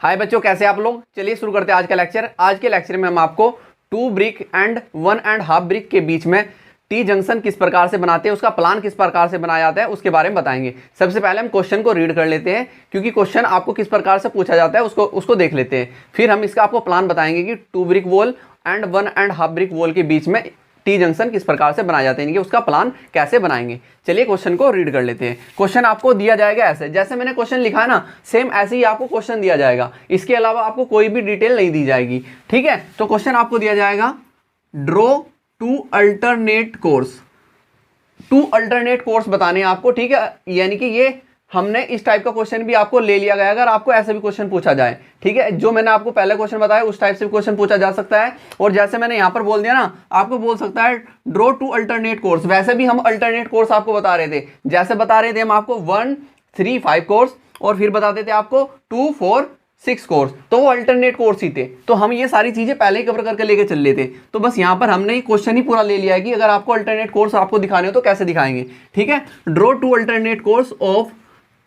हाय बच्चों, कैसे आप लोग। चलिए शुरू करते हैं आज का लेक्चर। आज के लेक्चर में हम आपको 2 ब्रिक एंड 1.5 ब्रिक के बीच में टी जंक्शन किस प्रकार से बनाते हैं, उसका प्लान किस प्रकार से बनाया जाता है, उसके बारे में बताएंगे। सबसे पहले हम क्वेश्चन को रीड कर लेते हैं, क्योंकि क्वेश्चन आपको किस प्रकार से पूछा जाता है उसको देख लेते हैं। फिर हम इसका आपको प्लान बताएंगे कि 2 brick wall and 1.5 brick wall के बीच में टी जंक्शन किस प्रकार से बनाए जाते हैं, कि उसका प्लान कैसे बनाएंगे। चलिए क्वेश्चन को रीड कर लेते हैं। क्वेश्चन आपको दिया जाएगा ऐसे, जैसे मैंने क्वेश्चन लिखा है ना, सेम ऐसे ही आपको क्वेश्चन दिया जाएगा। इसके अलावा आपको कोई भी डिटेल नहीं दी जाएगी, ठीक है। तो क्वेश्चन आपको दिया जाएगा, draw 2 alternate course. 2 alternate course बताने हैं आपको, ठीक है। यानी कि ये हमने इस टाइप का क्वेश्चन भी आपको ले लिया गया, अगर आपको ऐसे भी क्वेश्चन पूछा जाए, ठीक है। जो मैंने आपको पहले क्वेश्चन बताया उस टाइप से भी क्वेश्चन पूछा जा सकता है। और जैसे मैंने यहाँ पर बोल दिया ना, आपको बोल सकता है ड्रॉ 2 अल्टरनेट कोर्स। वैसे भी हम अल्टरनेट कोर्स आपको बता रहे थे, जैसे बता रहे थे हम आपको 1, 3, 5 कोर्स, और फिर बताते थे आपको 2, 4, 6 कोर्स। तो वो अल्टरनेट कोर्स ही थे। तो हम ये सारी चीजें पहले ही कवर करके लेके चल लेते। तो बस यहाँ पर हमने क्वेश्चन ही पूरा ले लिया है कि अगर आपको अल्टरनेट कोर्स आपको दिखाने हो तो कैसे दिखाएंगे, ठीक है। Draw 2 alternate course of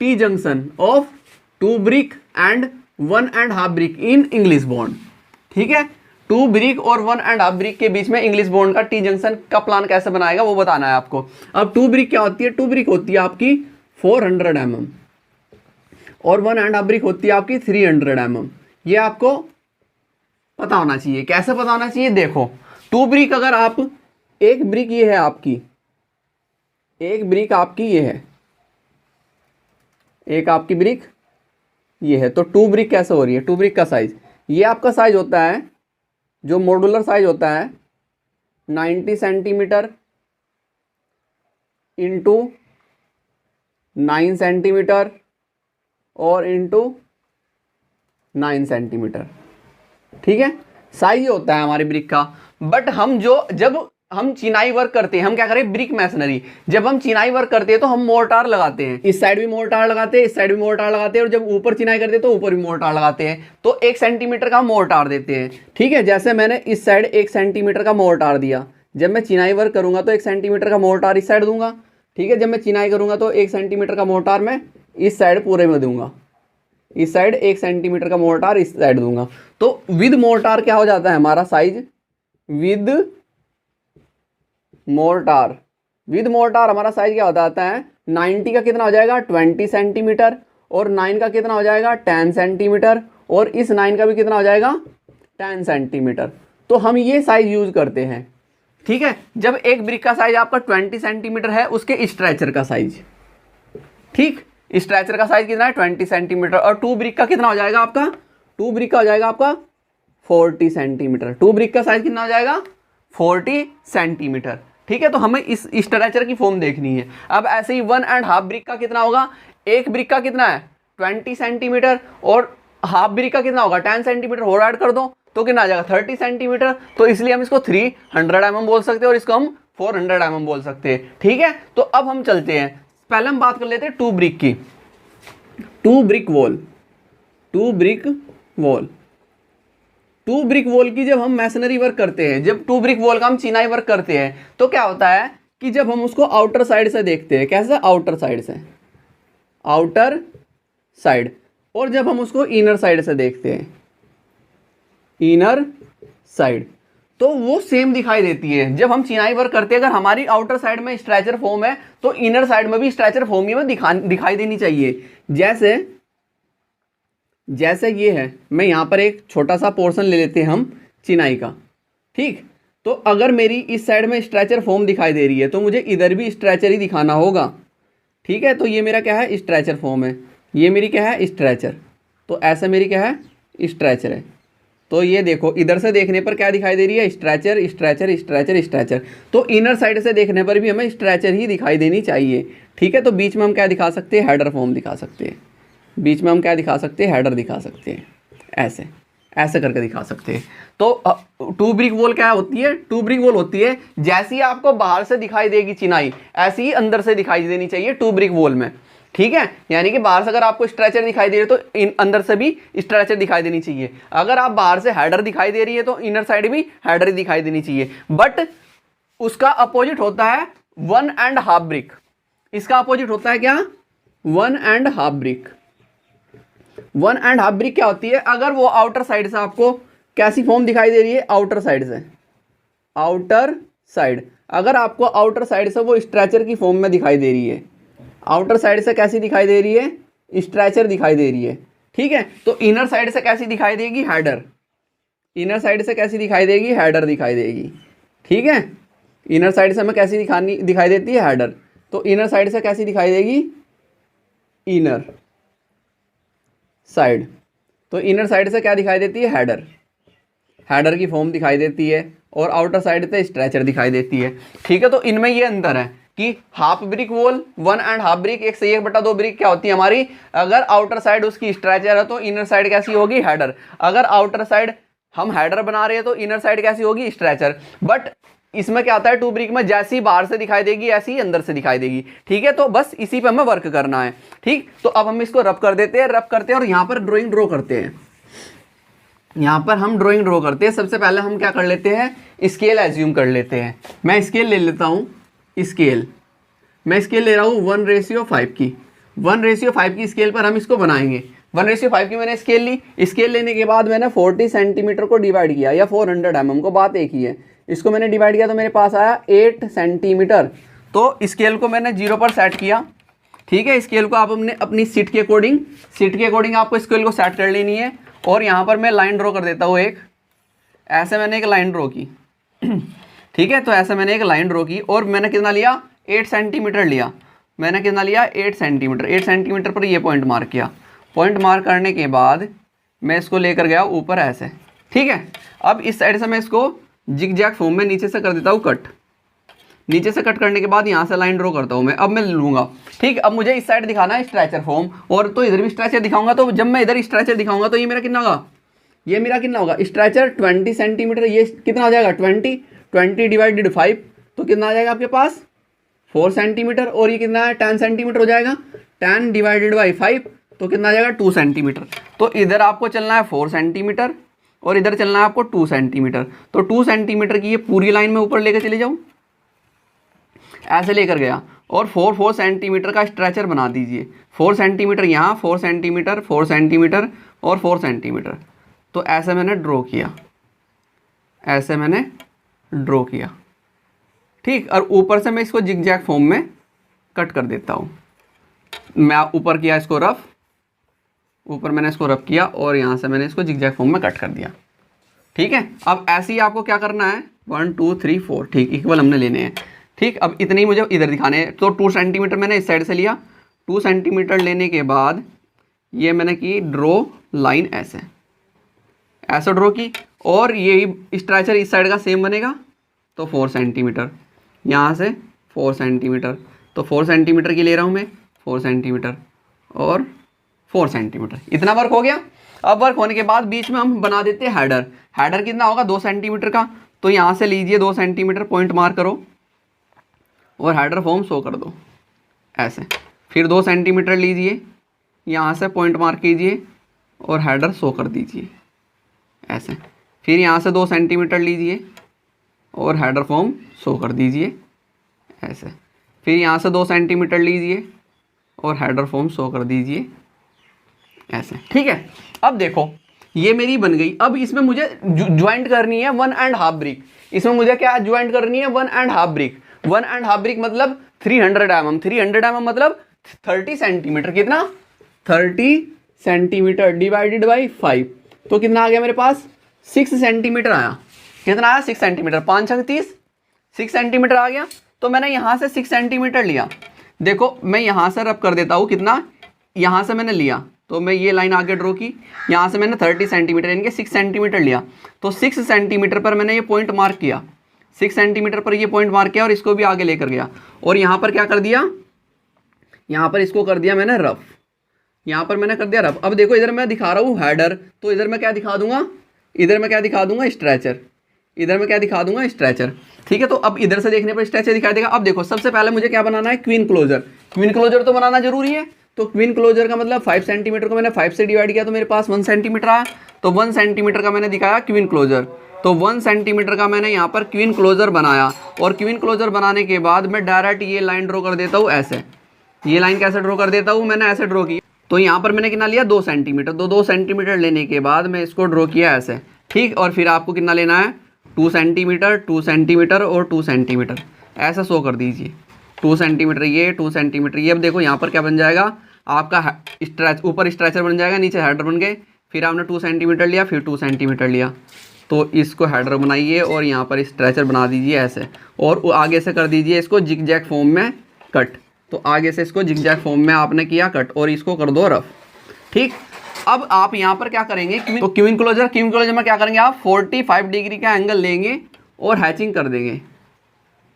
T junction of 2 brick and 1.5 brick in English bond, ठीक है। 2 ब्रिक और 1.5 ब्रिक के बीच में इंग्लिश बॉन्ड का टी जंक्शन का प्लान कैसे बनाएगा वो बताना है आपको। अब 2 ब्रिक क्या होती है? 2 ब्रिक होती है आपकी 400 mm और 1.5 ब्रिक होती है आपकी 300 mm। ये आपको पता होना चाहिए। कैसे पता होना चाहिए? देखो, 2 ब्रिक अगर आप, एक ब्रिक ये है आपकी, एक ब्रिक आपकी ये है, एक आपकी ब्रिक ये है, तो 2 ब्रिक कैसे हो रही है? 2 ब्रिक का साइज, ये आपका साइज होता है, जो मॉड्यूलर साइज होता है 90 सेंटीमीटर इंटू 9 सेंटीमीटर और इंटू 9 सेंटीमीटर, ठीक है। साइज ये होता है हमारी ब्रिक का। बट हम जब हम चिनाई वर्क करते हैं, हम क्या करें, ब्रिक मैसनरी, जब हम चिनाई वर्क करते हैं तो हम मोर्टार लगाते हैं। इस साइड भी मोर्टार लगाते हैं, इस साइड भी मोर्टार लगाते हैं, और जब ऊपर चिनाई करते हैं तो ऊपर भी मोर्टार लगाते हैं। तो 1 सेंटीमीटर का मोर्टार देते हैं, ठीक है। जैसे मैंने इस साइड 1 सेंटीमीटर का मोर्टार दिया, जब मैं चिनाई वर्क करूंगा तो 1 सेंटीमीटर का मोर्टार इस साइड दूंगा, ठीक है। जब मैं चिनाई करूंगा तो 1 सेंटीमीटर का मोर्टार मैं इस साइड पूरे में दूंगा, इस साइड 1 सेंटीमीटर का मोर्टार इस साइड दूंगा। तो विद मोर्टार क्या हो जाता है हमारा size? With mortar, with mortar हमारा साइज क्या हो जाता है? 90 का कितना हो जाएगा? 20 सेंटीमीटर, और 9 का कितना हो जाएगा? 10 सेंटीमीटर, और इस 9 का भी कितना हो जाएगा? 10 सेंटीमीटर। तो हम ये साइज यूज करते हैं, ठीक है। जब एक ब्रिक का साइज आपका 20 सेंटीमीटर है, उसके स्ट्रेचर का साइज, ठीक, स्ट्रेचर का साइज कितना है? 20 सेंटीमीटर। और 2 ब्रिक का कितना हो जाएगा आपका? 2 ब्रिक का हो जाएगा आपका 40 सेंटीमीटर। 2 ब्रिक का साइज कितना हो जाएगा? 40 सेंटीमीटर, ठीक है। तो हमें इस स्ट्रक्चर की फॉर्म देखनी है। अब ऐसे ही 1.5 ब्रिक का कितना होगा? एक ब्रिक का कितना है? 20 सेंटीमीटर, और हाफ ब्रिक का कितना होगा? 10 सेंटीमीटर और ऐड कर दो तो कितना आ जाएगा? 30 सेंटीमीटर। तो इसलिए हम इसको 300 mm बोल सकते हैं और इसको हम 400 mm बोल सकते हैं, ठीक है। तो अब हम चलते हैं, पहले हम बात कर लेते हैं 2 ब्रिक की। 2 brick wall, 2 brick wall, 2 brick wall की जब हम मैसनरी वर्क करते हैं, जब 2 ब्रिक वॉल का हम चिनाई वर्क करते हैं, तो क्या होता है कि जब हम उसको आउटर साइड से देखते हैं, कैसे? आउटर साइड से, आउटर साइड, और जब हम उसको इनर साइड से देखते हैं, इनर साइड, तो वो सेम दिखाई देती है। जब हम चिनाई वर्क करते हैं, अगर हमारी आउटर साइड में स्ट्रेचर फॉर्म है तो इनर साइड में भी स्ट्रेचर फॉर्म ही में दिखाई देनी चाहिए। जैसे ये है, मैं यहाँ पर एक छोटा सा पोर्शन ले लेते हैं हम चिनाई का, ठीक। तो अगर मेरी इस साइड में स्ट्रेचर फॉर्म दिखाई दे रही है तो मुझे इधर भी स्ट्रेचर ही दिखाना होगा, ठीक है। तो ये मेरा क्या है? स्ट्रेचर फॉर्म है। ये मेरी क्या है? स्ट्रेचर। तो ऐसा मेरी क्या है? स्ट्रेचर है। तो ये देखो, इधर से देखने पर क्या दिखाई दे रही है? Stretcher, stretcher, stretcher, stretcher. तो इनर साइड से देखने पर भी हमें स्ट्रेचर ही दिखाई देनी चाहिए, ठीक है। तो बीच में हम क्या दिखा सकते हैं? हेडर फॉर्म दिखा सकते हैं। बीच में हम क्या दिखा सकते हैं? हेडर दिखा सकते हैं, ऐसे ऐसे करके दिखा सकते हैं। तो 2 ब्रिक वॉल क्या होती है? 2 ब्रिक वॉल होती है, जैसी आपको बाहर से दिखाई देगी चिनाई, ऐसी ही अंदर से दिखाई देनी चाहिए 2 ब्रिक वॉल में, ठीक है। यानी कि बाहर से अगर आपको स्ट्रेचर दिखाई दे रही है तो अंदर से भी स्ट्रेचर दिखाई देनी चाहिए। अगर आप बाहर से हेडर दिखाई दे रही है तो इनर साइड भी हेडर दिखाई देनी चाहिए। बट उसका अपोजिट होता है 1.5 ब्रिक। इसका अपोजिट होता है क्या? 1.5 brick. One and half brick क्या होती है, अगर वो आउटर साइड से आपको कैसी फॉर्म दिखाई दे रही है, आउटर साइड से, आउटर साइड, अगर आपको आउटर साइड से वो स्ट्रेचर की फॉर्म में दिखाई दे रही है, आउटर साइड से कैसी दिखाई दे रही है, स्ट्रेचर दिखाई दे रही है, ठीक है। तो इनर साइड से कैसी दिखाई देगी, हेडर, इनर साइड से कैसी दिखाई देगी, हेडर दिखाई देगी, ठीक है। इनर साइड से हमें कैसी दिखाई देती है, हेडर। तो इनर साइड से कैसी दिखाई देगी, इनर साइड, तो इनर साइड से क्या दिखाई देती है, हेडर, हेडर की फॉर्म दिखाई देती है, और आउटर साइड से स्ट्रेचर दिखाई देती है, ठीक है। तो इनमें ये अंतर है कि half brick wall, one and half brick, 1/1/2 brick क्या होती है हमारी, अगर आउटर साइड उसकी स्ट्रेचर है तो इनर साइड कैसी होगी, हेडर। अगर आउटर साइड हम हेडर बना रहे हैं तो इनर साइड कैसी होगी, स्ट्रेचर। बट इसमें क्या आता है, टू ब्रिक में जैसी बाहर से दिखाई देगी ऐसी ही अंदर से दिखाई देगी, ठीक है। तो बस इसी पे हमें वर्क करना है, ठीक। तो अब हम इसको रब कर देते हैं, रब करते हैं और यहाँ पर ड्राइंग ड्रॉ करते हैं। यहाँ पर हम ड्राइंग ड्रॉ करते हैं। सबसे पहले हम क्या कर लेते हैं, स्केल एज्यूम कर लेते हैं। मैं स्केल ले लेता हूँ, स्केल, मैं स्केल ले रहा हूँ 1:5 की, 1:5 की स्केल पर हम इसको बनाएंगे। 1:5 की मैंने स्केल ली, स्केल लेने के बाद मैंने 40 सेंटीमीटर को डिवाइड किया, या 400 mm को, बात एक ही है। इसको मैंने डिवाइड किया तो मेरे पास आया 8 सेंटीमीटर। तो स्केल को मैंने 0 पर सेट किया, ठीक है। स्केल को आप अपने अपनी सीट के अकॉर्डिंग आपको स्केल को सेट कर लेनी है। और यहाँ पर मैं लाइन ड्रॉ कर देता हूँ एक, ऐसे मैंने एक लाइन ड्रॉ की, ठीक है। तो ऐसे मैंने एक लाइन ड्रॉ की और मैंने कितना लिया, 8 सेंटीमीटर लिया। मैंने कितना लिया, 8 सेंटीमीटर। 8 सेंटीमीटर पर ये पॉइंट मार्क किया। पॉइंट मार्क करने के बाद मैं इसको लेकर गया ऊपर ऐसे, ठीक है। अब इस साइड से मैं इसको जिग-जैग फॉर्म में नीचे से कर देता हूँ कट। नीचे से कट करने के बाद यहाँ से लाइन ड्रॉ करता हूँ मैं। अब मैं लूँगा, ठीक। अब मुझे इस साइड दिखाना है स्ट्रेचर फॉर्म, और तो इधर भी स्ट्रेचर दिखाऊंगा। तो जब मैं इधर स्ट्रेचर दिखाऊंगा तो ये मेरा कितना होगा, ये मेरा कितना होगा, स्ट्रेचर 20 सेंटीमीटर। ये कितना हो जाएगा, 20 डिवाइडेड 5, तो कितना आ जाएगा आपके पास, 4 सेंटीमीटर। और ये कितना है, 10 सेंटीमीटर हो जाएगा। 10 डिवाइडेड बाई 5 तो कितना आ जाएगा, 2 सेंटीमीटर। तो इधर आपको चलना है 4 सेंटीमीटर और इधर चलना है आपको 2 सेंटीमीटर। तो 2 सेंटीमीटर की ये पूरी लाइन में ऊपर लेकर चले जाऊँ, ऐसे लेकर गया और 4 सेंटीमीटर का स्ट्रेचर बना दीजिए। 4 सेंटीमीटर यहाँ, 4 सेंटीमीटर, 4 सेंटीमीटर और 4 सेंटीमीटर। तो ऐसे मैंने ड्रॉ किया, ऐसे मैंने ड्रॉ किया, ठीक। और ऊपर से मैं इसको जिग-जैग फॉर्म में कट कर देता हूँ। मैं ऊपर किया इसको रफ, ऊपर मैंने इसको रफ किया और यहाँ से मैंने इसको जिग-जैग फॉर्म में कट कर दिया, ठीक है। अब ऐसे ही आपको क्या करना है, 1 2 3 4, ठीक, इक्वल हमने लेने हैं, ठीक। अब इतने ही मुझे इधर दिखाने हैं। तो 2 सेंटीमीटर मैंने इस साइड से लिया। 2 सेंटीमीटर लेने के बाद ये मैंने की ड्रॉ लाइन, ऐसे ऐसे ड्रॉ की। और यही स्ट्रेचर इस साइड का सेम बनेगा। तो 4 सेंटीमीटर, यहाँ से 4 सेंटीमीटर, तो 4 सेंटीमीटर की ले रहा हूँ मैं, 4 सेंटीमीटर और 4 सेंटीमीटर। इतना वर्क हो गया। अब वर्क होने के बाद बीच में हम बना देते हैं हेडर। हेडर कितना होगा, 2 सेंटीमीटर का। तो यहाँ से लीजिए 2 सेंटीमीटर, पॉइंट मार्क करो और हेडर फॉर्म शो कर दो ऐसे। फिर 2 सेंटीमीटर लीजिए, यहाँ से पॉइंट मार्क कीजिए और हेडर शो कर दीजिए ऐसे। फिर यहाँ से 2 सेंटीमीटर लीजिए और हेडर फॉर्म शो कर दीजिए ऐसे। फिर यहाँ से 2 सेंटीमीटर लीजिए और हेडर फॉर्म शो कर दीजिए ऐसे, ठीक है। अब देखो ये मेरी बन गई। अब इसमें मुझे ज्वाइंट करनी है 1.5 ब्रिक। इसमें मुझे क्या ज्वाइंट करनी है, 1.5 ब्रिक। 1.5 ब्रिक मतलब 300 mm। 300 mm मतलब 30 सेंटीमीटर। कितना, 30 सेंटीमीटर डिवाइडेड बाई 5। तो कितना आ गया मेरे पास, 6 सेंटीमीटर आया। कितना आया, 6 सेंटीमीटर। 5 6 30, 6 सेंटीमीटर आ गया। तो मैंने यहाँ से 6 सेंटीमीटर लिया। देखो मैं यहाँ से रब कर देता हूँ, कितना, यहाँ से मैंने लिया तो मैं ये लाइन आगे ड्रॉ की। यहाँ से मैंने 30 सेंटीमीटर यानी कि 6 सेंटीमीटर लिया। तो 6 सेंटीमीटर पर मैंने ये पॉइंट मार्क किया, 6 सेंटीमीटर पर ये पॉइंट मार्क किया और इसको भी आगे लेकर गया। और यहाँ पर क्या कर दिया, यहाँ पर इसको कर दिया मैंने रफ। यहाँ पर मैंने कर दिया रफ। अब देखो इधर मैं दिखा रहा हूँ हेडर, तो इधर मैं क्या दिखा दूंगा, इधर मैं क्या दिखा दूंगा, स्ट्रेचर। इधर मैं क्या दिखा दूंगा, स्ट्रेचर, ठीक है। तो अब इधर से देखने पर स्ट्रेचर दिखाई देगा। अब देखो सबसे पहले मुझे क्या बनाना है, क्वीन क्लोजर। क्वीन क्लोजर तो बनाना जरूरी है। तो क्वीन क्लोजर का मतलब 5 सेंटीमीटर को मैंने 5 से डिवाइड किया तो मेरे पास 1 सेंटीमीटर आया। तो 1 सेंटीमीटर का मैंने दिखाया क्वीन क्लोजर। तो 1 सेंटीमीटर का मैंने यहाँ पर क्वीन क्लोजर बनाया। और क्वीन क्लोजर बनाने के बाद मैं डायरेक्ट ये लाइन ड्रॉ कर देता हूँ ऐसे। ये लाइन कैसे ड्रॉ कर देता हूँ, मैंने ऐसे ड्रॉ की, तो यहाँ पर मैंने कितना लिया 2 सेंटीमीटर। तो 2 सेंटीमीटर लेने के बाद मैं इसको ड्रॉ किया ऐसे, ठीक। और फिर आपको कितना लेना है 2 सेंटीमीटर, 2 सेंटीमीटर और 2 सेंटीमीटर, ऐसा शो कर दीजिए। 2 सेंटीमीटर ये, 2 सेंटीमीटर ये। अब देखो यहाँ पर क्या बन जाएगा आपका स्ट्रेच, ऊपर स्ट्रेचर बन जाएगा, नीचे हेडर बन गए। फिर आपने 2 सेंटीमीटर लिया, फिर 2 सेंटीमीटर लिया, तो इसको हेडर बनाइए और यहाँ पर स्ट्रेचर बना दीजिए ऐसे, और आगे से कर दीजिए इसको जिग जैग फॉर्म में कट। तो आगे से इसको जिग जैग फॉर्म में आपने किया कट और इसको कर दो रफ, ठीक। अब आप यहाँ पर क्या करेंगे, तो क्यू इनक्लोजर में क्या करेंगे आप 45 डिग्री का एंगल लेंगे और हैचिंग कर देंगे।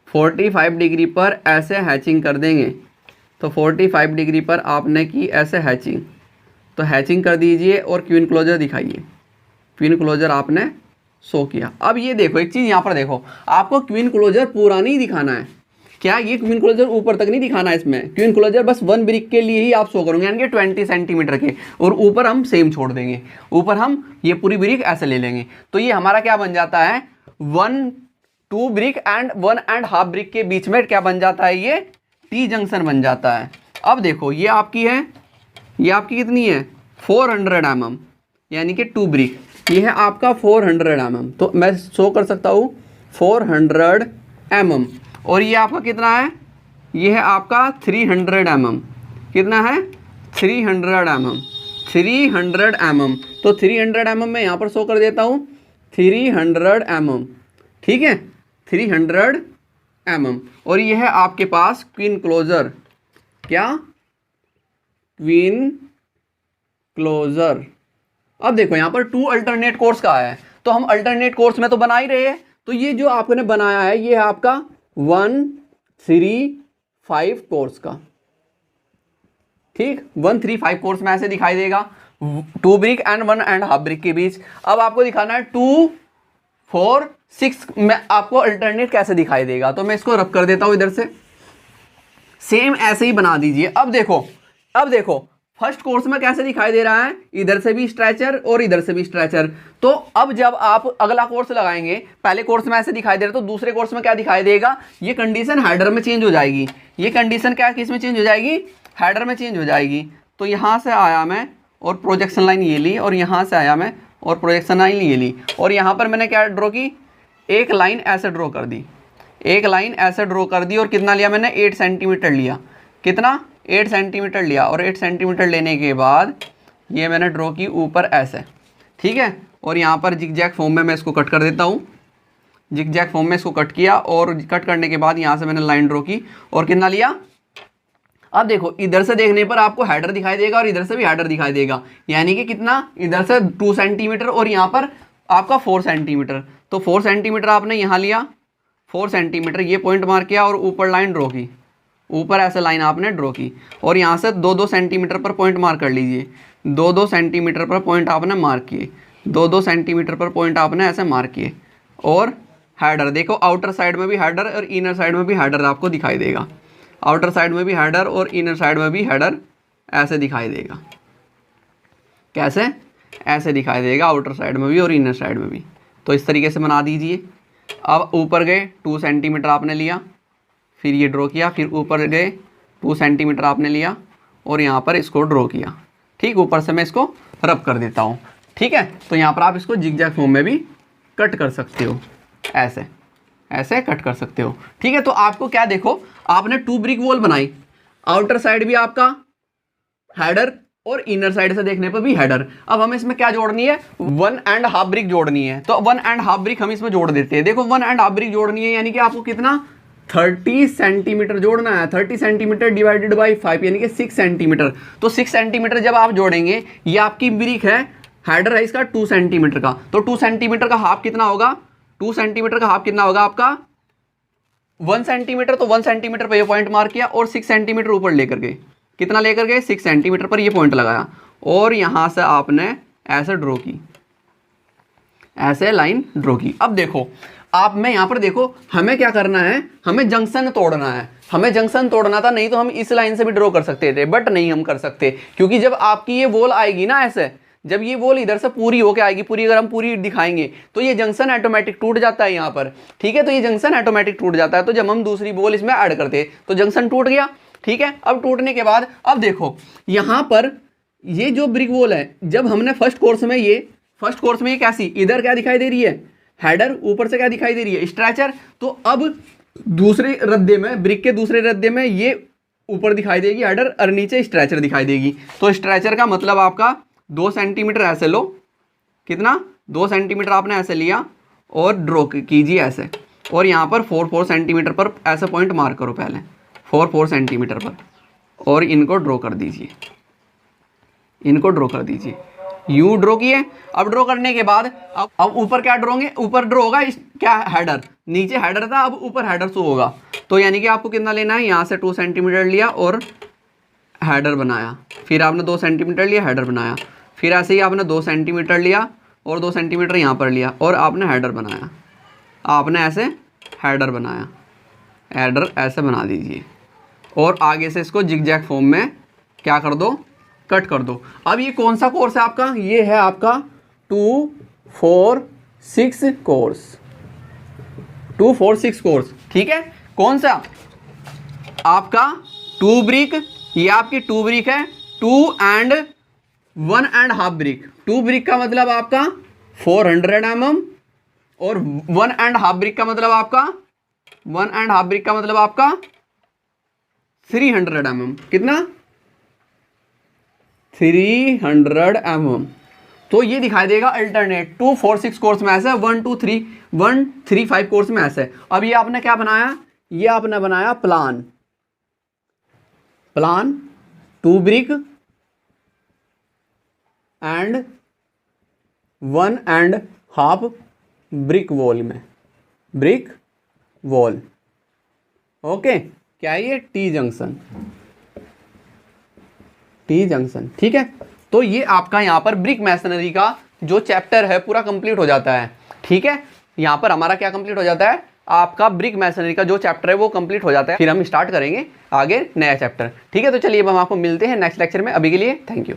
45 डिग्री पर ऐसे हैचिंग कर देंगे। तो 45 डिग्री पर आपने की ऐसे हैचिंग, तो हैचिंग कर दीजिए और क्यू इनक्लोजर दिखाइए। क्यू इनक्लोजर आपने शो किया। अब ये देखो एक चीज़ यहाँ पर देखो, आपको क्यू इनक्लोजर पूरा नहीं दिखाना है। क्या ये क्यू इनक्लोजर ऊपर तक नहीं दिखाना है, इसमें क्यू इनक्लोजर बस 1 ब्रिक के लिए ही आप शो करोगे, यानी कि 20 सेंटीमीटर के, और ऊपर हम सेम छोड़ देंगे। ऊपर हम ये पूरी ब्रिक ऐसे ले लेंगे। तो ये हमारा क्या बन जाता है 2 ब्रिक एंड 1.5 ब्रिक के बीच में क्या बन जाता है, ये टी जंक्शन बन जाता है। अब देखो ये आपकी है, ये आपकी कितनी है 400 mm, यानी कि 2 ब्रिक। ये है आपका 400 mm, तो मैं शो कर सकता हूँ 400 mm। और ये आपका कितना है, ये है आपका 300 mm। कितना है 300 mm, 300 mm। तो 300 mm मैं यहाँ पर शो कर देता हूँ 300 mm, ठीक है 300 mm। और ये है आपके पास क्यू इनक्लोजर, क्या क्यू इनक्लोजर। अब देखो यहाँ पर 2 अल्टरनेट कोर्स का है, तो हम अल्टरनेट कोर्स में तो बना ही रहे हैं। तो ये जो आपने बनाया है ये है आपका 135 कोर्स का, ठीक। 135 कोर्स में ऐसे दिखाई देगा 2 ब्रिक एंड 1.5 ब्रिक के बीच। अब आपको दिखाना है 2, 4, 6 में आपको अल्टरनेट कैसे दिखाई देगा। तो मैं इसको रब कर देता हूं इधर से, सेम ऐसे ही बना दीजिए। अब देखो फर्स्ट कोर्स में कैसे दिखाई दे रहा है, इधर से भी स्ट्रेचर और इधर से भी स्ट्रेचर। तो अब जब आप अगला कोर्स लगाएंगे, पहले कोर्स में ऐसे दिखाई दे रहा है, तो दूसरे कोर्स में क्या दिखाई देगा, ये कंडीशन हेडर में चेंज हो जाएगी। ये कंडीशन क्या किस में चेंज हो जाएगी, हेडर में चेंज हो जाएगी। तो यहाँ से आया मैं और प्रोजेक्शन लाइन ये ली, और यहाँ से आया मैं और प्रोजेक्शन लाइन ये ली, और यहाँ पर मैंने क्या ड्रॉ की, एक लाइन ऐसे ड्रॉ कर दी, एक लाइन ऐसे ड्रॉ कर दी। और कितना लिया मैंने 8 सेंटीमीटर लिया, कितना 8 सेंटीमीटर लिया। और 8 सेंटीमीटर लेने के बाद ये मैंने ड्रॉ की ऊपर ऐसे, ठीक है। और यहाँ पर जिग जैग फॉर्म में मैं इसको कट कर देता हूँ। जिग जैग फॉर्म में इसको कट किया, और कट करने के बाद यहाँ से मैंने लाइन ड्रॉ की और कितना लिया। अब देखो इधर से देखने पर आपको हेडर दिखाई देगा और इधर से भी हेडर दिखाई देगा, यानी कि कितना, इधर से 2 सेंटीमीटर और यहाँ पर आपका 4 सेंटीमीटर। तो 4 सेंटीमीटर आपने यहाँ लिया, 4 सेंटीमीटर ये पॉइंट मार्क किया और ऊपर लाइन ड्रॉ की, ऊपर ऐसे लाइन आपने ड्रॉ की। और यहाँ से 2-2 सेंटीमीटर पर पॉइंट मार्क कर लीजिए, 2-2 सेंटीमीटर पर पॉइंट आपने मार्क किए, 2-2 सेंटीमीटर पर पॉइंट आपने ऐसे मार्क किए। और हेडर देखो, आउटर साइड में भी हेडर और इनर साइड में भी हेडर आपको दिखाई देगा। आउटर साइड में भी हेडर और इनर साइड में भी हेडर ऐसे दिखाई देगा। कैसे, ऐसे दिखाई देगा आउटर साइड में भी और इनर साइड में भी। तो इस तरीके से बना दीजिए। अब ऊपर गए 2 सेंटीमीटर आपने लिया, फिर ये ड्रॉ किया, फिर ऊपर गए 2 सेंटीमीटर आपने लिया और यहाँ पर इसको ड्रॉ किया, ठीक। ऊपर से मैं इसको रब कर देता हूँ, ठीक है। तो यहाँ पर आप इसको जिगजैग फॉर्म में भी कट कर सकते हो, ऐसे ऐसे कट कर सकते हो, ठीक है। तो आपको क्या, देखो आपने 2 ब्रिक वॉल बनाई, आउटर साइड भी आपका हेडर और इनर साइड से देखने पर भी हेडर। अब हमें इसमें क्या जोड़नी है, 1.5 ब्रिक जोड़नी है। तो 1.5 ब्रिक हम इसमें जोड़ देते हैं। देखो 1.5 ब्रिक जोड़नी है, यानी कि आपको कितना 30 सेंटीमीटर जोड़ना है। 30 सेंटीमीटर डिवाइडेड बाई 5 यानी कि 6 सेंटीमीटर। तो 6 सेंटीमीटर जब आप जोड़ेंगे, ये आपकी ब्रिक है, हेडर है इसका 2 सेंटीमीटर का। तो 2 सेंटीमीटर का हाफ कितना होगा, 2 सेंटीमीटर का हाफ कितना होगा आपका 1 सेंटीमीटर। तो 1 सेंटीमीटर पर ये पॉइंट मार्क किया और 6 सेंटीमीटर ऊपर लेकर गए, कितना लेकर गए 6 सेंटीमीटर पर ये पॉइंट लगाया। और यहाँ से आपने ऐसे ड्रॉ की, ऐसे लाइन ड्रॉ की। अब देखो आप, मैं यहाँ पर देखो, हमें क्या करना है, हमें जंक्शन तोड़ना है। हमें जंक्शन तोड़ना था, नहीं तो हम इस लाइन से भी ड्रॉ कर सकते थे, बट नहीं हम कर सकते, क्योंकि जब आपकी ये वॉल आएगी ना ऐसे, जब ये वॉल इधर से पूरी होके आएगी, पूरी अगर हम पूरी दिखाएंगे तो ये जंक्शन ऑटोमेटिक टूट जाता है यहाँ पर, ठीक है। तो ये जंक्शन ऑटोमेटिक टूट जाता है। तो जब हम दूसरी वॉल इसमें ऐड करते तो जंक्शन टूट गया, ठीक है। अब टूटने के बाद अब देखो यहाँ पर ये जो ब्रिक वॉल है, जब हमने फर्स्ट कोर्स में ये कैसी, इधर क्या दिखाई दे रही है, हेडर, ऊपर से क्या दिखाई दे रही है, स्ट्रेचर। तो अब दूसरे रद्दे में, ब्रिक के दूसरे रद्दे में ये ऊपर दिखाई देगी हेडर और नीचे स्ट्रेचर दिखाई देगी। तो स्ट्रेचर का मतलब आपका 2 सेंटीमीटर ऐसे लो, कितना, 2 सेंटीमीटर आपने ऐसे लिया और ड्रॉ कीजिए ऐसे, और यहाँ पर 4 सेंटीमीटर पर ऐसे पॉइंट मार्क करो पहले, 4 सेंटीमीटर पर, और इनको ड्रॉ कर दीजिए, इनको ड्रॉ कर दीजिए। यूं ड्रॉ किए। अब ड्रॉ करने के बाद अब ऊपर क्या ड्रॉ होंगे, ऊपर ड्रॉ होगा क्या, हेडर, नीचे हेडर था, अब ऊपर हेडर शो होगा। तो यानी कि आपको कितना लेना है, यहाँ से 2 सेंटीमीटर लिया और हेडर बनाया, फिर आपने 2 सेंटीमीटर लिया, हेडर बनाया, फिर ऐसे ही आपने 2 सेंटीमीटर लिया और 2 सेंटीमीटर यहाँ पर लिया और आपने हेडर बनाया, आपने ऐसे हेडर बनाया, हेडर ऐसे बना दीजिए और आगे से इसको जिगजैग फॉर्म में क्या कर दो, कट कर दो। अब ये कौन सा कोर्स है आपका, ये है आपका 2-4-6 कोर्स, 2-4-6 कोर्स, ठीक है। कौन सा आपका 2 ब्रिक, ये आपकी 2 ब्रिक है, 2 and 1.5 ब्रिक। 2 ब्रिक का मतलब आपका 400 mm और 1.5 ब्रिक का मतलब आपका 1.5 ब्रिक का मतलब आपका 300 mm। कितना, 300 mm। तो ये दिखाई देगा अल्टरनेट 2-4-6 कोर्स में ऐसे, 1-2-3-1-3-5 कोर्स में ऐसे। अब ये आपने क्या बनाया, ये आपने बनाया plan 2 brick and 1.5 brick wall में, ब्रिक वॉल, ओके। क्या है ये, टी जंक्शन, ठीक है। तो ये आपका यहाँ पर ब्रिक मैसनरी का जो चैप्टर है पूरा कंप्लीट हो जाता है, ठीक है। यहाँ पर हमारा क्या कंप्लीट हो जाता है, आपका ब्रिक मैसनरी का जो चैप्टर है वो कंप्लीट हो जाता है। फिर हम स्टार्ट करेंगे आगे नया चैप्टर, ठीक है। तो चलिए अब हम आपको मिलते हैं नेक्स्ट लेक्चर में। अभी के लिए थैंक यू।